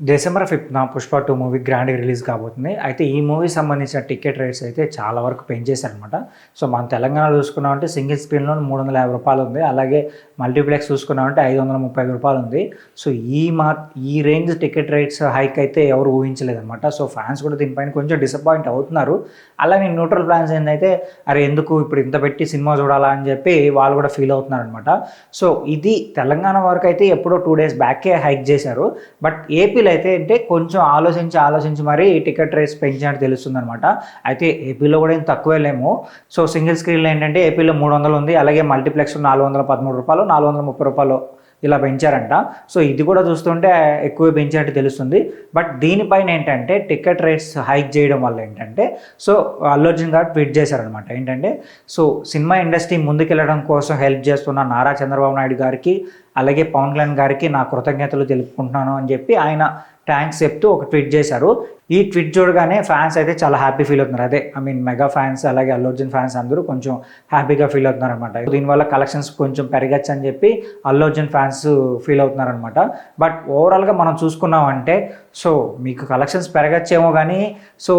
December 5న 'Pushpa 2' movie గ్రాండ్‌గా release కాబోతుంది. అయితే ఈ మూవీకి సంబంధించిన టికెట్ రేట్స్ అయితే చాలా వరకు పెంచేశారనమాట. సో, మన తెలంగాణలో చూసుకున్నామంటే సింగిల్ స్క్రీన్‌లో రూ. 350 ఉంది. అలాగే మల్టీప్లెక్స్ చూసుకున్నామంటే రూ. 535 ఉంది. సో, ఈ రేంజ్ టికెట్ రేట్స్ హైక్ అయితే ఎవరు ఊహించలేదనమాట. సో, ఫ్యాన్స్ కూడా దీనిపైన కొంచెం డిసప్పాయింట్ అవుతున్నారు. అలాగే న్యూట్రల్ ఫ్యాన్స్ ఏంటంటే, అరే ఎందుకు ఇప్పుడు ఇంత పెట్టి సినిమా చూడాలా అని చెప్పి వాళ్ళు కూడా ఫీల్ అవుతున్నారనమాట. సో, ఇది తెలంగాణ వరకు అయితే ఎప్పుడో 2 డేస్ బ్యాకే హైక్ చేశారు. బట్ ఏపీలో అయితే అంటే కొంచెం ఆలోచించి మరీ టికెట్ రేట్స్ పెంచినట్టు తెలుస్తుందనమాట. అయితే ఏపీలో కూడా ఏం తక్కువే లేము. సో, సింగిల్ స్క్రీన్లో ఏంటంటే ఏపీలో 300 ఉంది. అలాగే మల్టీప్లెక్స్ రూ. 413, రూ. 430 ఇలా పెంచారంట. సో, ఇది కూడా చూస్తుంటే ఎక్కువే పెంచినట్టు తెలుస్తుంది. బట్ దీనిపైన ఏంటంటే టికెట్ రేట్స్ హైక్ చేయడం వల్ల ఏంటంటే సో, అల్లు అర్జున్ గారు ట్వీట్ చేశారనమాట. ఏంటంటే సో, సినిమా ఇండస్ట్రీ ముందుకెళ్ళడం కోసం హెల్ప్ చేస్తున్న నారా చంద్రబాబు నాయుడు గారికి, అలాగే పవన్ కళ్యాణ్ గారికి నా కృతజ్ఞతలు తెలుపుకుంటున్నాను అని చెప్పి ఆయన థ్యాంక్స్ చెప్తూ ఒక ట్వీట్ చేశారు. ఈ ట్వీట్ చూడగానే ఫ్యాన్స్ అయితే చాలా హ్యాపీ ఫీల్ అవుతున్నారు. అదే మెగా ఫ్యాన్స్ అలాగే అల్లు అర్జున్ ఫ్యాన్స్ అందరూ కొంచెం హ్యాపీగా ఫీల్ అవుతున్నారు అనమాట. దీనివల్ల కలెక్షన్స్ కొంచెం పెరగచ్చు అని చెప్పి అల్లు అర్జున్ ఫ్యాన్స్ ఫీల్ అవుతున్నారు అనమాట. బట్ ఓవరాల్గా మనం చూసుకున్నామంటే సో, మీకు కలెక్షన్స్ పెరగచ్చేమో కానీ సో,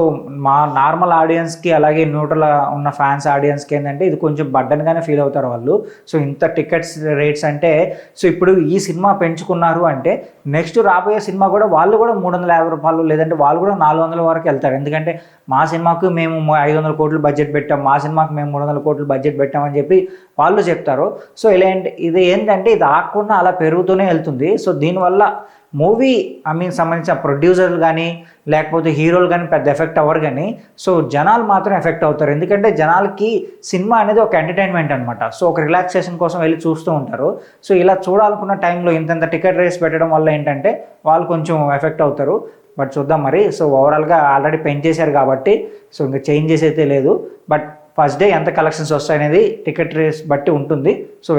మా నార్మల్ ఆడియన్స్కి అలాగే న్యూట్రల్ ఉన్న ఫ్యాన్స్ ఆడియన్స్కి ఏంటంటే ఇది కొంచెం బడ్డన్గానే ఫీల్ అవుతారు వాళ్ళు. సో, ఇంత టికెట్స్ రేట్స్ అంటే సో, ఇప్పుడు ఈ సినిమా పెంచుకున్నారు అంటే నెక్స్ట్ రాబోయే సినిమా కూడా వాళ్ళు కూడా రూ. 350 లేదంటే వాళ్ళు కూడా 400 వరకు వెళ్తారు. ఎందుకంటే మా సినిమాకు మేము 500 కోట్లు బడ్జెట్ పెట్టాం, మా సినిమాకు మేము 300 కోట్లు బడ్జెట్ పెట్టామని చెప్పి వాళ్ళు చెప్తారు. సో, ఇది ఏంటంటే ఇది ఆగకుండా అలా పెరుగుతూనే వెళ్తుంది. సో, దీనివల్ల మూవీ సంబంధించిన ప్రొడ్యూసర్లు కానీ లేకపోతే హీరోలు కానీ పెద్ద ఎఫెక్ట్ అవ్వరు కానీ సో, జనాలు మాత్రం ఎఫెక్ట్ అవుతారు. ఎందుకంటే జనాలకి సినిమా అనేది ఒక ఎంటర్టైన్మెంట్ అనమాట. సో, ఒక రిలాక్సేషన్ కోసం వెళ్ళి చూస్తూ ఉంటారు. సో, ఇలా చూడాలనుకున్న టైంలో ఇంత టికెట్ రేట్స్ పెట్టడం వల్ల ఏంటంటే వాళ్ళు కొంచెం ఎఫెక్ట్ అవుతారు. బట్ చూద్దాం మరి. సో, ఓవరాల్గా ఆల్రెడీ పెంచేశారు కాబట్టి సో, ఇంకా చేంజెస్ అయితే లేదు. బట్ ఫస్ట్ డే ఎంత కలెక్షన్స్ వస్తాయనేది టికెట్ రేట్స్ బట్టి ఉంటుంది. సో,